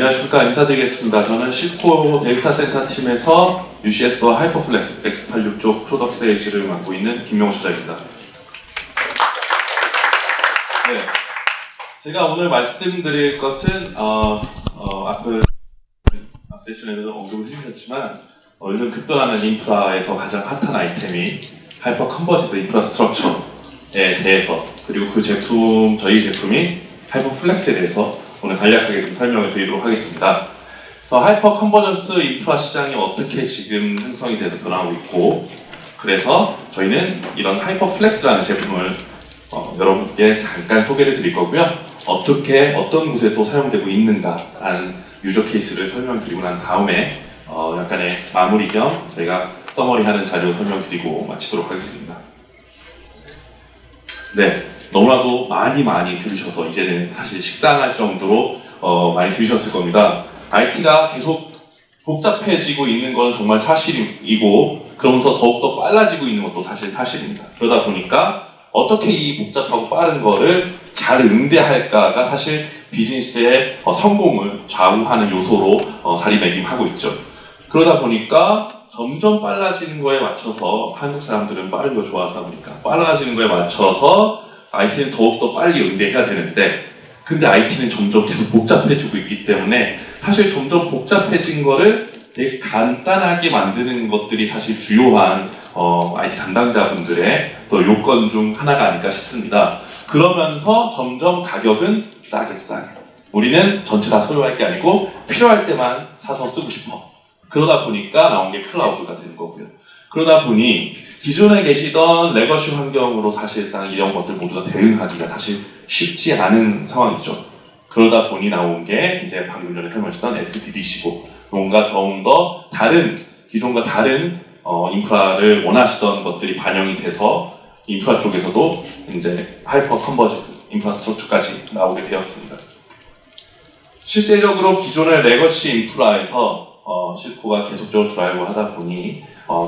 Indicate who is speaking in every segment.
Speaker 1: 안녕하십니까. 인사드리겠습니다. 저는 시스코 데이터 센터 팀에서 UCS와 하이퍼플렉스 X86 쪽 프로덕트 세일즈를 맡고 있는 김명호 소장입니다. 네, 제가 오늘 말씀드릴 것은 앞을 세션에도 언급을 해주셨지만 요즘 급변하는 인프라에서 가장 핫한 아이템이 하이퍼 컨버지드 인프라스트럭처에 대해서, 그리고 그 제품, 저희 제품이 하이퍼플렉스에 대해서 오늘 간략하게 좀 설명을 드리도록 하겠습니다. 하이퍼 컨버전스 인프라 시장이 어떻게 지금 형성이 돼서 변하고 있고, 그래서 저희는 이런 하이퍼플렉스라는 제품을 여러분께 잠깐 소개를 드릴 거고요. 어떤 곳에 또 사용되고 있는가라는 유저 케이스를 설명드리고 난 다음에 약간의 마무리 겸 저희가 서머리하는 자료 설명드리고 마치도록 하겠습니다. 네, 너무나도 많이 들으셔서 이제는 사실 식상할 정도로 많이 들으셨을 겁니다. IT가 계속 복잡해지고 있는 건 정말 사실이고, 그러면서 더욱더 빨라지고 있는 것도 사실 사실입니다. 그러다 보니까 어떻게 이 복잡하고 빠른 거를 잘 응대할까가 사실 비즈니스의 성공을 좌우하는 요소로 자리매김하고 있죠. 그러다 보니까 점점 빨라지는 거에 맞춰서, 한국 사람들은 빠른 거 좋아하다 보니까 빨라지는 거에 맞춰서 IT는 더욱더 빨리 응대해야 되는데, 근데 IT는 점점 계속 복잡해지고 있기 때문에 사실 점점 복잡해진 거를 되게 간단하게 만드는 것들이 사실 주요한 IT 담당자분들의 또 요건 중 하나가 아닐까 싶습니다. 그러면서 점점 가격은 싸게 우리는 전체 다 소유할 게 아니고 필요할 때만 사서 쓰고 싶어. 그러다 보니까 나온 게 클라우드가 되는 거고요. 그러다 보니 기존에 계시던 레거시 환경으로 사실상 이런 것들 모두 다 대응하기가 사실 쉽지 않은 상황이죠. 그러다 보니 나온 게 이제 방금 전에 설명하셨던 SDDC고, 뭔가 좀 더 기존과 다른 인프라를 원하시던 것들이 반영이 돼서 인프라 쪽에서도 이제 하이퍼 컨버지드 인프라스트럭처까지 나오게 되었습니다. 실제적으로 기존의 레거시 인프라에서 시스코가 계속적으로 드라이브 하다 보니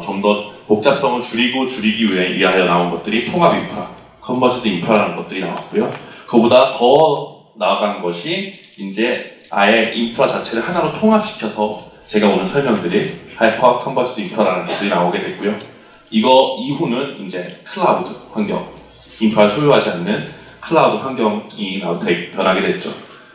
Speaker 1: 좀 더 복잡성을 줄이기 위하여 나온 것들이 통합 인프라, 컨버지드 인프라라는 것들이 나왔고요. 그보다 더 나아간 것이 이제 아예 인프라 자체를 하나로 통합시켜서 제가 오늘 설명드릴 하이퍼 컨버지드 인프라라는 것들이 나오게 됐고요. 이거 이후는 이제 클라우드 환경, 인프라를 소유하지 않는 클라우드 환경이 변하게 됐죠.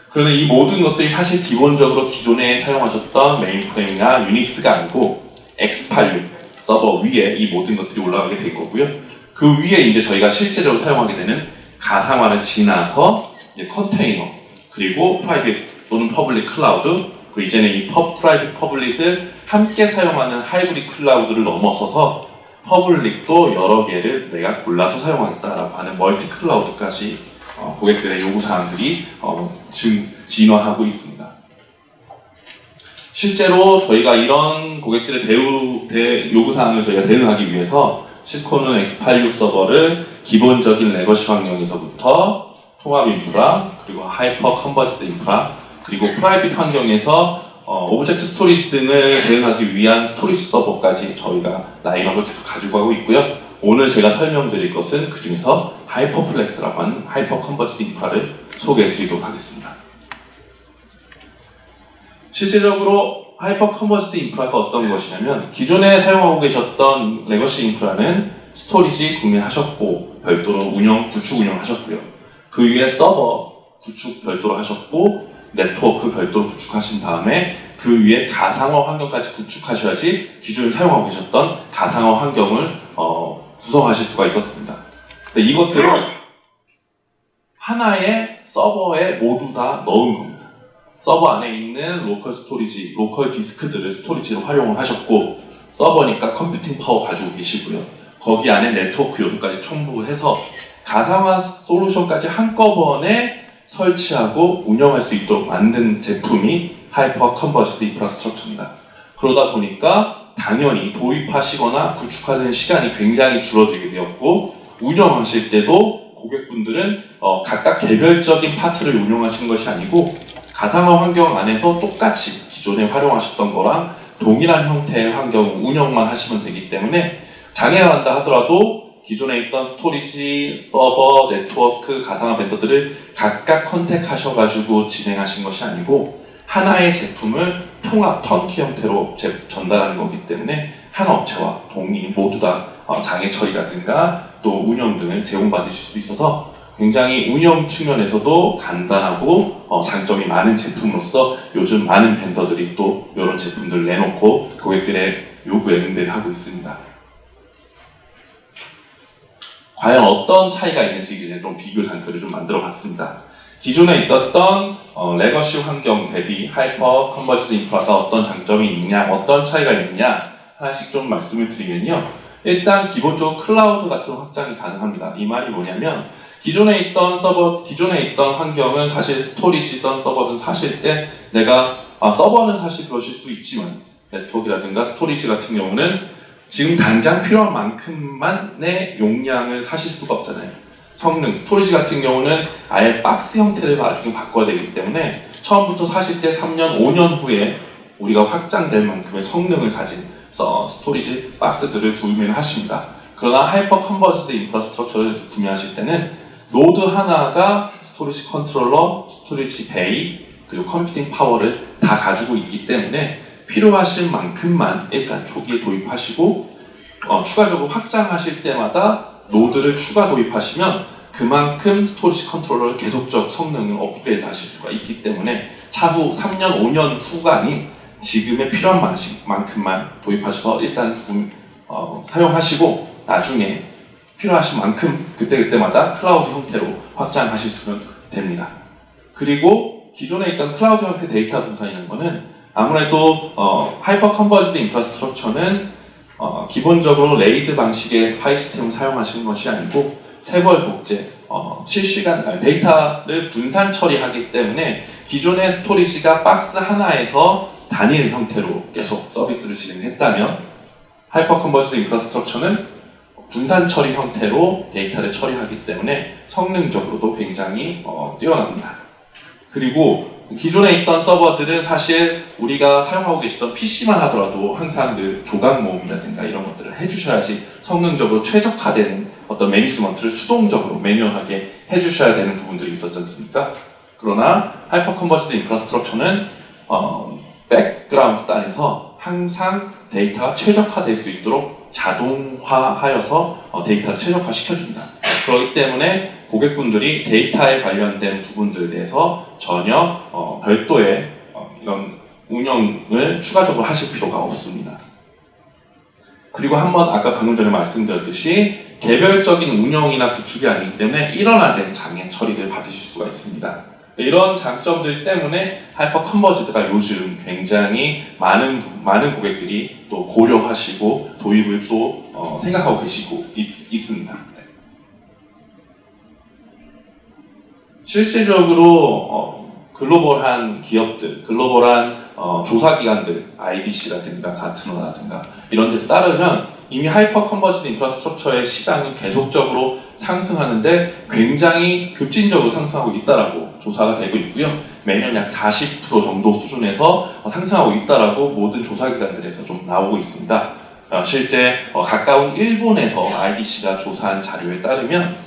Speaker 1: 그런데 이 모든 것들이 사실 기본적으로 기존에 사용하셨던 메인프레임이나 유닉스가 아니고 X86 서버 위에 이 모든 것들이 올라가게 된 거고요. 그 위에 이제 저희가 실제적으로 사용하게 되는 가상화를 지나서 이제 컨테이너, 그리고 프라이빗 또는 퍼블릭 클라우드, 그리고 이제는 이 프라이빗 퍼블릭을 함께 사용하는 하이브리드 클라우드를 넘어서서 퍼블릭도 여러 개를 내가 골라서 사용하겠다라고 하는 멀티 클라우드까지 고객들의 요구사항들이 진화하고 있습니다. 실제로 저희가 이런 고객들의 요구사항을 저희가 대응하기 위해서 시스코는 X86 서버를 기본적인 레거시 환경에서부터 통합 인프라, 그리고 하이퍼 컨버지드 인프라, 그리고 프라이빗 환경에서 오브젝트 스토리지 등을 대응하기 위한 스토리지 서버까지 저희가 라인업을 계속 가지고 가고 있고요. 오늘 제가 설명드릴 것은 그 중에서 하이퍼플렉스라고 하는 하이퍼 컨버지드 인프라를 소개해 드리도록 하겠습니다. 실제적으로 하이퍼 컨버지드 인프라가 어떤 것이냐면, 기존에 사용하고 계셨던 레거시 인프라는 스토리지 구매하셨고 별도로 구축 운영하셨고요. 그 위에 서버 구축 별도로 하셨고, 네트워크 별도로 구축하신 다음에 그 위에 가상화 환경까지 구축하셔야지 기존에 사용하고 계셨던 가상화 환경을 구성하실 수가 있었습니다. 근데 이것들을 하나의 서버에 모두 다 넣은 겁니다. 서버 안에 있는 로컬 스토리지, 로컬 디스크들을 스토리지로 활용을 하셨고, 서버니까 컴퓨팅 파워 가지고 계시고요. 거기 안에 네트워크 요소까지 첨부해서 가상화 솔루션까지 한꺼번에 설치하고 운영할 수 있도록 만든 제품이 하이퍼 컨버지드 인프라스트럭처입니다. 그러다 보니까 당연히 도입하시거나 구축하는 시간이 굉장히 줄어들게 되었고, 운영하실 때도 고객분들은 각각 개별적인 파트를 운영하시는 것이 아니고 가상화 환경 안에서 똑같이 기존에 활용하셨던 거랑 동일한 형태의 환경 운영만 하시면 되기 때문에 장애가 난다 하더라도 기존에 있던 스토리지, 서버, 네트워크, 가상화 벤더들을 각각 컨택하셔가지고 진행하신 것이 아니고 하나의 제품을 통합 턴키 형태로 전달하는 거기 때문에 한 업체와 동일 모두 다 장애 처리라든가 또 운영 등을 제공받으실 수 있어서 굉장히 운영 측면에서도 간단하고 장점이 많은 제품으로서 요즘 많은 벤더들이 또 이런 제품들을 내놓고 고객들의 요구에 응대를 하고 있습니다. 과연 어떤 차이가 있는지 이제 좀 비교 장표를 좀 만들어 봤습니다. 기존에 있었던 레거시 환경 대비 하이퍼 컨버지드 인프라가 어떤 장점이 있냐, 어떤 차이가 있느냐 하나씩 좀 말씀을 드리면요. 일단 기본적으로 클라우드 같은 확장이 가능합니다. 이 말이 뭐냐면 기존에 있던 환경은 사실 스토리지든 서버든 사실 때 내가 서버는 사실 그러실 수 있지만 네트워크라든가 스토리지 같은 경우는 지금 당장 필요한 만큼만의 용량을 사실 수가 없잖아요. 성능, 스토리지 같은 경우는 아예 박스 형태를 나중에 바꿔야 되기 때문에 처음부터 사실 때 3년, 5년 후에 우리가 확장될 만큼의 성능을 가진 스토리지 박스들을 구매를 하십니다. 그러나 하이퍼 컨버지드 인프라스트럭처를 구매하실 때는 노드 하나가 스토리지 컨트롤러, 스토리지 베이, 그리고 컴퓨팅 파워를 다 가지고 있기 때문에 필요하신 만큼만 일단 초기에 도입하시고 추가적으로 확장하실 때마다 노드를 추가 도입하시면 그만큼 스토리지 컨트롤러를 계속적 성능을 업그레이드 하실 수가 있기 때문에 차후 3년, 5년 후가 아닌 지금의 필요한 만큼만 도입하셔서 일단 사용하시고 나중에 필요하신 만큼 그때그때마다 클라우드 형태로 확장하실 수는 됩니다. 그리고 기존에 있던 클라우드 형태 데이터 분산이라는 것은 아무래도 하이퍼 컨버지드 인프라스트럭처는 기본적으로 레이드 방식의 파일 시스템을 사용하시는 것이 아니고 세벌 복제, 실시간 데이터를 분산 처리하기 때문에 기존의 스토리지가 박스 하나에서 단일 형태로 계속 서비스를 진행했다면 하이퍼 컨버지드 인프라스트럭처는 분산 처리 형태로 데이터를 처리하기 때문에 성능적으로도 굉장히 뛰어납니다. 그리고 기존에 있던 서버들은 사실 우리가 사용하고 계시던 PC만 하더라도 항상 늘 조각 모음이라든가 이런 것들을 해주셔야지 성능적으로 최적화된 어떤 매니지먼트를 수동적으로 매뉴얼하게 해주셔야 되는 부분들이 있었지 않습니까? 그러나 하이퍼 컨버지드 인프라스트럭처는 백그라운드 단에서 항상 데이터가 최적화될 수 있도록 자동화하여서 데이터를 최적화시켜줍니다. 그렇기 때문에 고객분들이 데이터에 관련된 부분들에 대해서 전혀 별도의 이런 운영을 추가적으로 하실 필요가 없습니다. 그리고 한번 아까 방금 전에 말씀드렸듯이 개별적인 운영이나 구축이 아니기 때문에 일원화된 장애 처리를 받으실 수가 있습니다. 이런 장점들 때문에 하이퍼 컨버지드가 요즘 굉장히 많은 고객들이 또 고려하시고 도입을 또 생각하고 계시고 있습니다. 실질적으로 글로벌한 기업들, 글로벌한 조사기관들, IDC라든가 가트너라든가 이런 데서 따르면 이미 하이퍼 컨버지드 인프라스트럭처의 시장이 계속적으로 상승하는데 굉장히 급진적으로 상승하고 있다라고 조사가 되고 있고요. 매년 약 40% 정도 수준에서 상승하고 있다라고 모든 조사기관들에서 좀 나오고 있습니다. 실제 가까운 일본에서 IDC가 조사한 자료에 따르면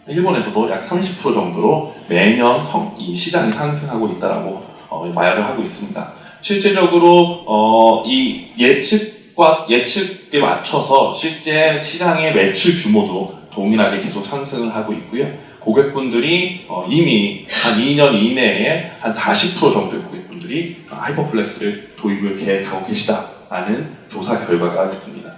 Speaker 1: 일본에서도 약 30% 정도로 매년 이 시장이 상승하고 있다라고 말을 하고 있습니다. 실제적으로 이 예측에 맞춰서 실제 시장의 매출 규모도 동일하게 계속 상승을 하고 있고요. 고객분들이 이미 한 2년 이내에 한 40% 정도의 고객분들이 하이퍼플렉스를 도입을 계획하고 계시다라는 조사 결과가 있습니다.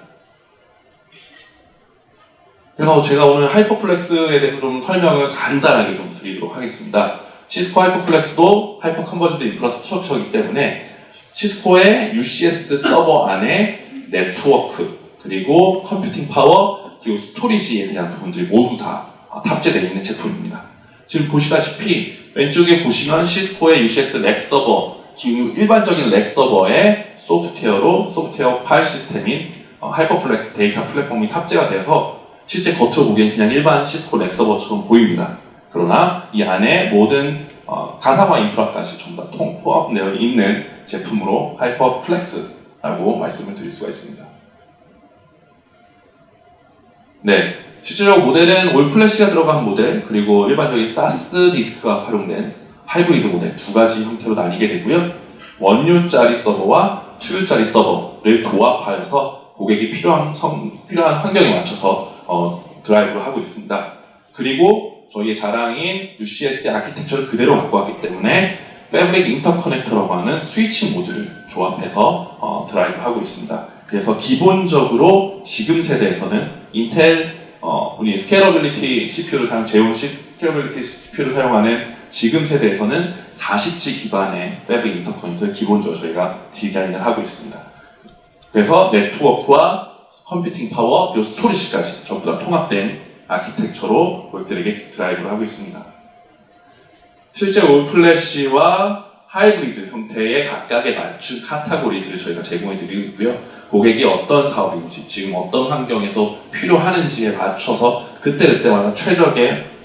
Speaker 1: 그래서 제가 오늘 하이퍼플렉스에 대해서 좀 설명을 간단하게 좀 드리도록 하겠습니다. 시스코 하이퍼플렉스도 하이퍼 컨버지드 인프라스트럭처이기 때문에 시스코의 UCS 서버 안에 네트워크, 그리고 컴퓨팅 파워, 그리고 스토리지에 대한 부분들이 모두 다 탑재되어 있는 제품입니다. 지금 보시다시피 왼쪽에 보시면 시스코의 UCS 렉 서버, 일반적인 렉 서버의 소프트웨어 파일 시스템인 하이퍼플렉스 데이터 플랫폼이 탑재가 되어서 실제 겉으로 보기엔 그냥 일반 시스코 렉 서버처럼 보입니다. 그러나 이 안에 모든 가상화 인프라까지 전부 다 포함되어 있는 제품으로 하이퍼플렉스라고 말씀을 드릴 수가 있습니다. 네, 실제로 모델은 올 플래시가 들어간 모델, 그리고 일반적인 사스 디스크가 활용된 하이브리드 모델 두 가지 형태로 나뉘게 되고요. 원유짜리 서버와 투유짜리 서버를 조합하여서 고객이 필요한 환경에 맞춰서 드라이브를 하고 있습니다. 그리고 저희의 자랑인 UCS의 아키텍처를 그대로 갖고 왔기 때문에 패브릭 인터커넥터라고 하는 스위칭 모드를 조합해서 드라이브하고 있습니다. 그래서 기본적으로 지금 세대에서는 인텔 우리 스케일러빌리티 CPU를 제온 스케일러빌리티 CPU를 사용하는 지금 세대에서는 40G 기반의 패브릭 인터커넥터를 기본적으로 저희가 디자인을 하고 있습니다. 그래서 네트워크와 컴퓨팅 파워, 그리고 스토리지까지 전부 다 통합된 아키텍처로 고객들에게 드라이브를 하고 있습니다. 실제 올플래시와 하이브리드 형태의 각각의 맞춤 카테고리들을 저희가 제공해 드리고 있고요. 고객이 어떤 사업인지, 지금 어떤 환경에서 필요하는지에 맞춰서 그때그때마다 최적의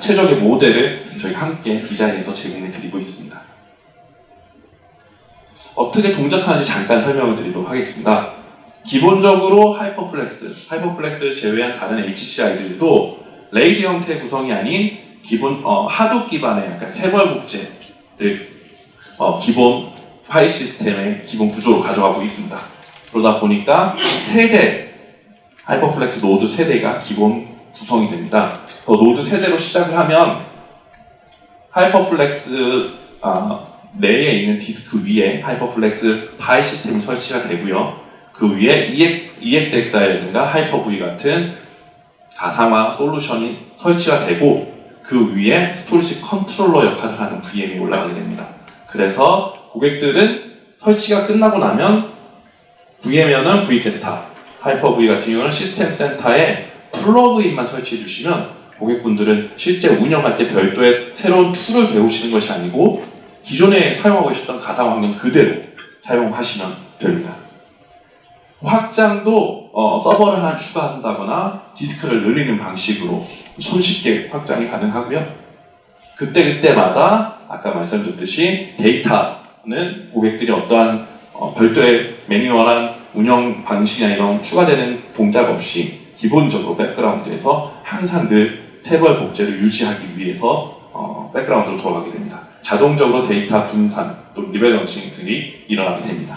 Speaker 1: 최적의 모델을 저희가 함께 디자인해서 제공해 드리고 있습니다. 어떻게 동작하는지 잠깐 설명을 드리도록 하겠습니다. 기본적으로 하이퍼플렉스를 제외한 다른 HCI들도 레이드 형태의 구성이 아닌 기본 하둡 기반의 약간 세벌 복제를 기본 파일 시스템의 기본 구조로 가져가고 있습니다. 그러다 보니까 하이퍼플렉스 노드 세대가 기본 구성이 됩니다. 노드 세대로 시작을 하면 하이퍼플렉스 내에 있는 디스크 위에 하이퍼플렉스 파일 시스템이 설치가 되고요. 그 위에 EXXI라든가 하이퍼V 같은 가상화 솔루션이 설치가 되고 그 위에 스토리지 컨트롤러 역할을 하는 VM이 올라가게 됩니다. 그래서 고객들은 설치가 끝나고 나면 VM이면 v센터, 하이퍼V 같은 경우는 시스템 센터에 플러그인만 설치해 주시면 고객분들은 실제 운영할 때 별도의 새로운 툴을 배우시는 것이 아니고 기존에 사용하고 계셨던 가상 환경 그대로 사용하시면 됩니다. 확장도 서버를 하나 추가한다거나 디스크를 늘리는 방식으로 손쉽게 확장이 가능하고요. 그때마다 아까 말씀드렸듯이 데이터는 고객들이 어떠한 별도의 매뉴얼한 운영 방식이나 이런 추가되는 동작 없이 기본적으로 백그라운드에서 항상 늘 세벌 복제를 유지하기 위해서 백그라운드로 돌아가게 됩니다. 자동적으로 데이터 분산 또 리밸런싱들이 일어나게 됩니다.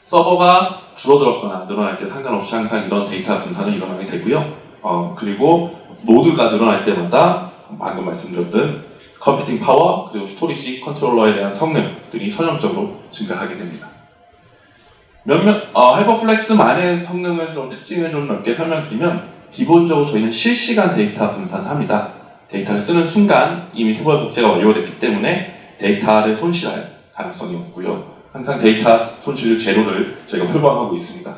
Speaker 1: 서버가 줄어들었거나 늘어날 때 상관없이 항상 이런 데이터 분산이 일어나게 되고요. 그리고 노드가 늘어날 때마다 방금 말씀드렸던 컴퓨팅 파워 그리고 스토리지 컨트롤러에 대한 성능들이 선형적으로 증가하게 됩니다. 하이퍼플렉스만의 성능을 특징을 좀 몇 개 설명드리면 기본적으로 저희는 실시간 데이터 분산을 합니다. 데이터를 쓰는 순간 이미 세벌 복제가 완료됐기 때문에 데이터를 손실할 가능성이 없고요. 항상 데이터 손실 제로를 저희가 표방하고 있습니다.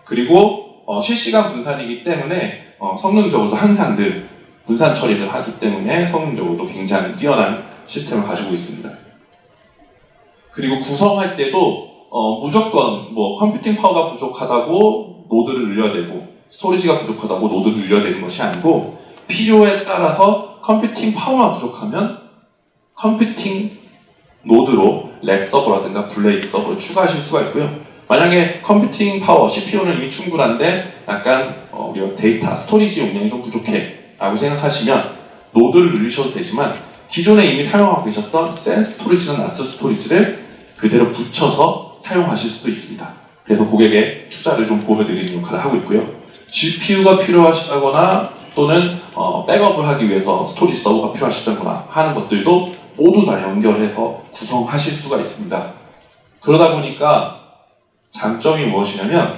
Speaker 1: 그리고 실시간 분산이기 때문에 성능적으로도 항상 늘 분산 처리를 하기 때문에 성능적으로도 굉장히 뛰어난 시스템을 가지고 있습니다. 그리고 구성할 때도 무조건 컴퓨팅 파워가 부족하다고 노드를 늘려야 되고 스토리지가 부족하다고 노드를 늘려야 되는 것이 아니고 필요에 따라서 컴퓨팅 파워가 부족하면 컴퓨팅 노드로 렉 서버라든가 블레이드 서버를 추가하실 수가 있고요. 만약에 컴퓨팅 파워, CPU는 이미 충분한데 약간 우리가 데이터, 스토리지 용량이 좀 부족해 라고 생각하시면 노드를 늘리셔도 되지만 기존에 이미 사용하고 계셨던 센 스토리지나 나스 스토리지를 그대로 붙여서 사용하실 수도 있습니다. 그래서 고객의 투자를 좀 보호해드리는 역할을 하고 있고요. GPU가 필요하시다거나 또는 백업을 하기 위해서 스토리지 서버가 필요하시다거나 하는 것들도 모두 다 연결해서 구성하실 수가 있습니다. 그러다 보니까 장점이 무엇이냐면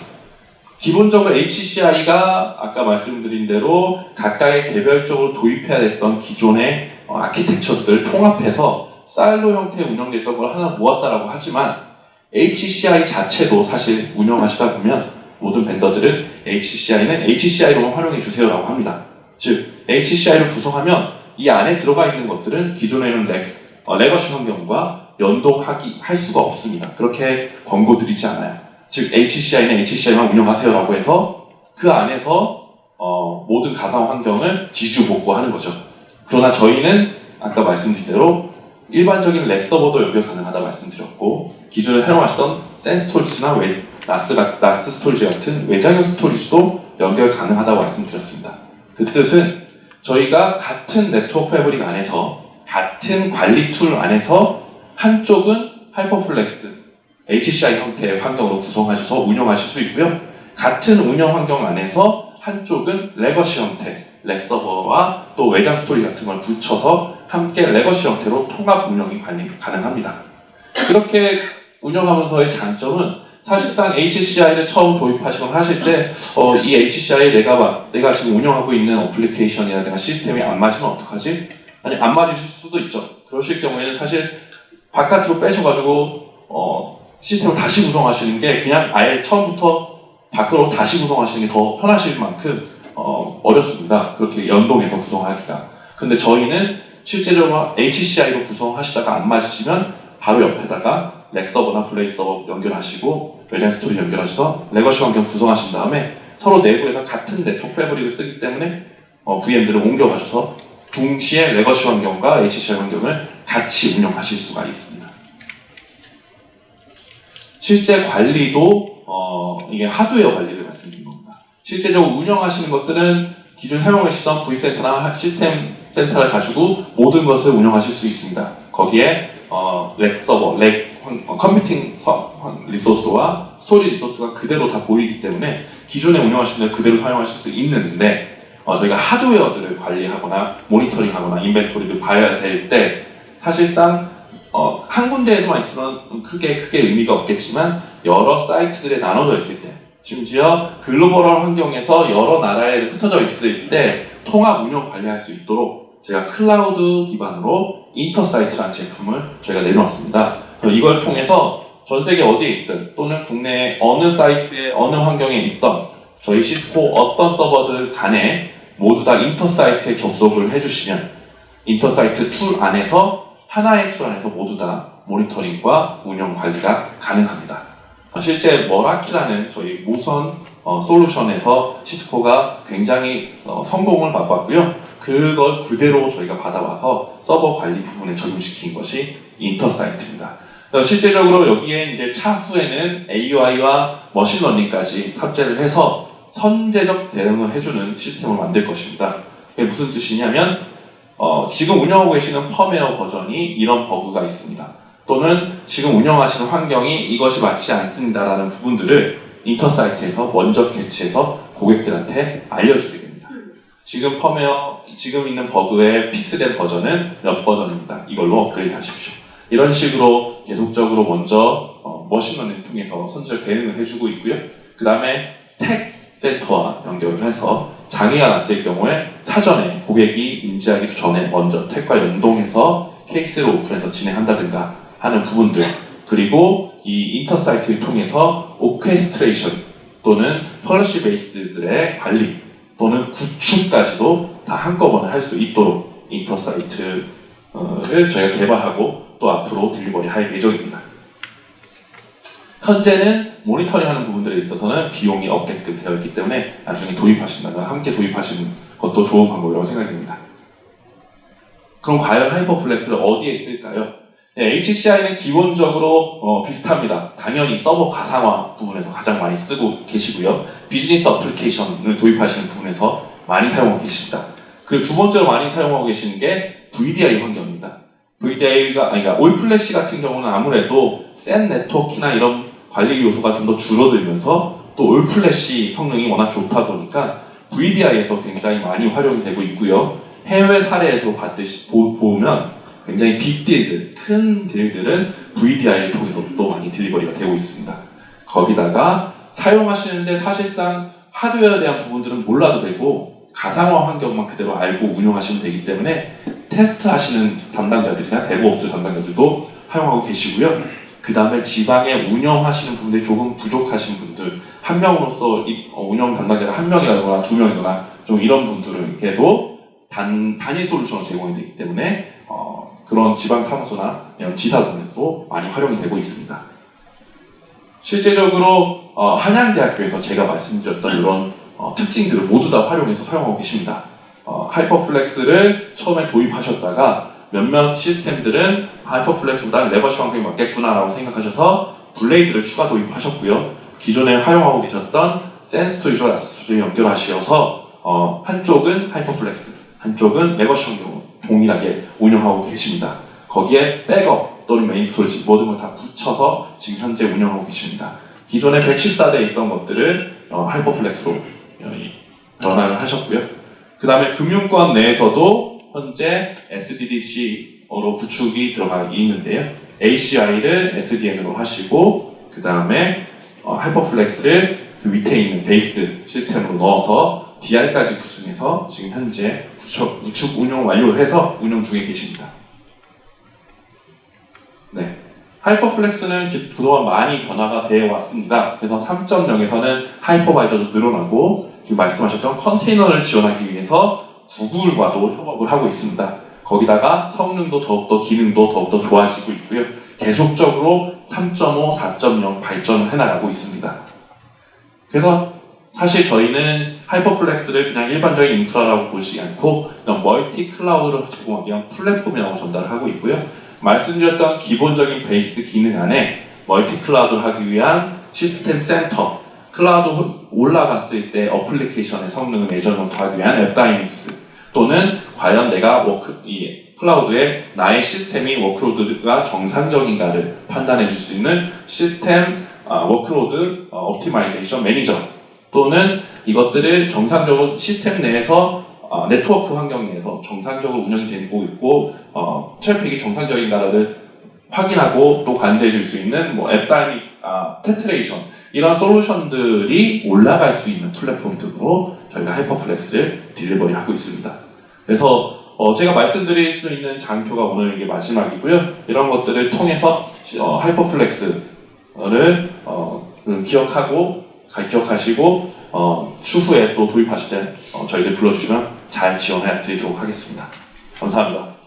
Speaker 1: 기본적으로 HCI가 아까 말씀드린 대로 각각의 개별적으로 도입해야 됐던 기존의 아키텍처들을 통합해서 사일로 형태의 운영됐던 걸 하나 모았다라고 하지만 HCI 자체도 사실 운영하시다 보면 모든 벤더들은 HCI는 HCI로만 활용해 주세요라고 합니다. 즉 HCI를 구성하면 이 안에 들어가 있는 것들은 기존에는 레거시 환경과 할 수가 없습니다. 그렇게 권고드리지 않아요. 즉 HCI는 HCI만 운영하세요라고 해서 그 안에서 모든 가상 환경을 지지복구하는 거죠. 그러나 저희는 아까 말씀드린 대로 일반적인 렉 서버도 연결 가능하다 말씀드렸고 기존에 사용하시던 센 스토리지나 나스 스토리지 같은 외장형 스토리지도 연결 가능하다고 말씀드렸습니다. 그 뜻은 저희가 같은 네트워크 패브릭 안에서 같은 관리 툴 안에서 한쪽은 하이퍼플렉스 HCI 형태의 환경으로 구성하셔서 운영하실 수 있고요. 같은 운영 환경 안에서 한쪽은 레거시 형태, 렉 서버와 또 외장 스토리 같은 걸 붙여서 함께 레거시 형태로 통합 운영이 가능합니다. 이렇게 운영하면서의 장점은 사실상 HCI를 처음 도입하시거나 하실 때 이 HCI 내가 지금 운영하고 있는 어플리케이션이나 내가 시스템이 안 맞으면 어떡하지? 아니 안 맞으실 수도 있죠. 그러실 경우에는 사실 바깥으로 빼셔가지고 시스템을 다시 구성하시는 게 그냥 아예 처음부터 밖으로 다시 구성하시는 게 더 편하실 만큼 어렵습니다. 그렇게 연동해서 구성하기가. 근데 저희는 실제적으로 HCI로 구성하시다가 안 맞으시면 바로 옆에다가 렉 서버나 블레이즈 서버 연결하시고 외장 스토리지 연결하셔서 레거시 환경 구성하신 다음에 서로 내부에서 같은 네트워크 패브릭을 쓰기 때문에 VM들을 옮겨가셔서 동시에 레거시 환경과 HCI 환경을 같이 운영하실 수가 있습니다. 실제 관리도 이게 하드웨어 관리를 말씀드린 겁니다. 실제적으로 운영하시는 것들은 기존 사용하시던 V센터나 시스템 센터를 가지고 모든 것을 운영하실 수 있습니다. 거기에 렉 서버, 컴퓨팅 리소스와 스토리 리소스가 그대로 다 보이기 때문에 기존에 운영하시는 걸 그대로 사용하실 수 있는데 저희가 하드웨어들을 관리하거나 모니터링하거나 인벤토리를 봐야 될 때 사실상 한 군데에서만 있으면 크게 의미가 없겠지만 여러 사이트들에 나눠져 있을 때 심지어 글로벌 환경에서 여러 나라에 흩어져 있을 때 통합 운영 관리할 수 있도록 제가 클라우드 기반으로 인터사이트라는 제품을 저희가 내놓았습니다. 이걸 통해서 전 세계 어디에 있든 또는 국내 어느 사이트에 어느 환경에 있던 저희 시스코 어떤 서버들 간에 모두 다 인터사이트에 접속을 해주시면 인터사이트 툴 안에서 하나의 툴 안에서 모두 다 모니터링과 운영 관리가 가능합니다. 실제 머라키라는 저희 무선 솔루션에서 시스코가 굉장히 성공을 맛봤고요. 그걸 그대로 저희가 받아와서 서버 관리 부분에 적용시킨 것이 인터사이트입니다. 실제적으로 여기에 이제 차후에는 AUI와 머신러닝까지 탑재를 해서 선제적 대응을 해주는 시스템을 만들 것입니다. 그게 무슨 뜻이냐면 지금 운영하고 계시는 펌웨어 버전이 이런 버그가 있습니다. 또는 지금 운영하시는 환경이 이것이 맞지 않습니다라는 부분들을 인터사이트에서 먼저 캐치해서 고객들한테 알려주게 됩니다. 지금 펌웨어, 지금 있는 버그의 픽스된 버전은 몇 버전입니다. 이걸로 업그레이드 하십시오. 이런 식으로 계속적으로 먼저 머신러닝을 통해서 선제적 대응을 해주고 있고요. 그 다음에 택 센터와 연결을 해서 장애가 났을 경우에 사전에 고객이 인지하기도 전에 먼저 택과 연동해서 케이스를 오픈해서 진행한다든가 하는 부분들, 그리고 이 인터사이트를 통해서 오케스트레이션 또는 펄러시 베이스들의 관리 또는 구축까지도 다 한꺼번에 할 수 있도록 인터사이트를 저희가 개발하고 또 앞으로 딜리버리 할 예정입니다. 현재는 모니터링하는 부분들에 있어서는 비용이 없게끔 되어 있기 때문에 나중에 도입하신다면 함께 도입하시는 것도 좋은 방법이라고 생각됩니다. 그럼 과연 하이퍼플렉스를 어디에 쓸까요? HCI는 기본적으로 비슷합니다. 당연히 서버 가상화 부분에서 가장 많이 쓰고 계시고요. 비즈니스 어플리케이션을 도입하시는 부분에서 많이 사용하고 계십니다. 그리고 두 번째로 많이 사용하고 계시는 게 VDI 환경입니다. VDI가 그러니까 올플래시 같은 경우는 아무래도 센 네트워크나 이런 관리 요소가 좀 더 줄어들면서 또 올플래시 성능이 워낙 좋다 보니까 VDI에서 굉장히 많이 활용이 되고 있고요. 해외 사례에서 보면 굉장히 빅딜들, 큰 딜들은 VDI를 통해서 또 많이 딜리버리가 되고 있습니다. 거기다가 사용하시는데 사실상 하드웨어에 대한 부분들은 몰라도 되고 가상화 환경만 그대로 알고 운영하시면 되기 때문에 테스트하시는 담당자들이나 데브옵스 담당자들도 사용하고 계시고요. 그 다음에 지방에 운영하시는 분들이 조금 부족하신 분들, 한 명으로서 운영 담당자가 한 명이라거나 두 명이거나 좀 이런 분들에게도 단일 솔루션을 제공이 되기 때문에 그런 지방 사무소나 이런 지사분들도 많이 활용이 되고 있습니다. 실제적으로 한양대학교에서 제가 말씀드렸던 이런 특징들을 모두 다 활용해서 사용하고 계십니다. 하이퍼플렉스를 처음에 도입하셨다가 몇몇 시스템들은 하이퍼플렉스보다 레거시 환경이 맞겠구나라고 생각하셔서 블레이드를 추가 도입하셨고요. 기존에 활용하고 계셨던 센스토리지와 라스토리지 연결하셔서 한쪽은 하이퍼플렉스, 한쪽은 레거시 환경으로 동일하게 운영하고 계십니다. 거기에 백업 또는 메인 스토리지 모든 걸 다 붙여서 지금 현재 운영하고 계십니다. 기존에 114대에 있던 것들을 하이퍼플렉스로 변환을 하셨고요. 그 다음에 금융권 내에서도 현재 SDDC로 구축이 들어가 있는데요. ACI를 SDN으로 하시고 그 다음에 하이퍼플렉스를 그 밑에 있는 베이스 시스템으로 넣어서 DR까지 구성해서 지금 현재 구축 운영 완료해서 운영 중에 계십니다. 네, 하이퍼플렉스는 그동안 많이 변화가 되어 왔습니다. 그래서 3.0에서는 하이퍼바이저도 늘어나고 지금 말씀하셨던 컨테이너를 지원하기 위해서 구글과도 협업을 하고 있습니다. 거기다가 성능도 더욱더 기능도 더욱더 좋아지고 있고요. 계속적으로 3.5, 4.0 발전을 해나가고 있습니다. 그래서 사실 저희는 하이퍼플렉스를 그냥 일반적인 인프라라고 보지 않고 그냥 멀티 클라우드를 제공하기 위한 플랫폼이라고 전달을 하고 있고요. 말씀드렸던 기본적인 베이스 기능 안에 멀티 클라우드를 하기 위한 시스템 센터, 클라우드 올라갔을 때 어플리케이션의 성능을 메저먼트하기 위한 앱 다이내믹스, 또는 과연 내가 이 클라우드에 나의 시스템이 워크로드가 정상적인가를 판단해 줄 수 있는 시스템 워크로드 옵티마이제이션 매니저, 또는 이것들을 정상적으로 시스템 내에서 네트워크 환경 내에서 정상적으로 운영이 되고 있고 트래픽이 정상적인가를 확인하고 또 관제해 줄 수 있는 앱 다이내믹스, 테트레이션, 이런 솔루션들이 올라갈 수 있는 플랫폼 등으로 저희가 하이퍼플렉스를 딜리버리 하고 있습니다. 그래서 제가 말씀드릴 수 있는 장표가 오늘 이게 마지막이고요. 이런 것들을 통해서 하이퍼플렉스를 기억하시고 추후에 또 도입하실 때 저희들 불러주시면 잘 지원해 드리도록 하겠습니다. 감사합니다.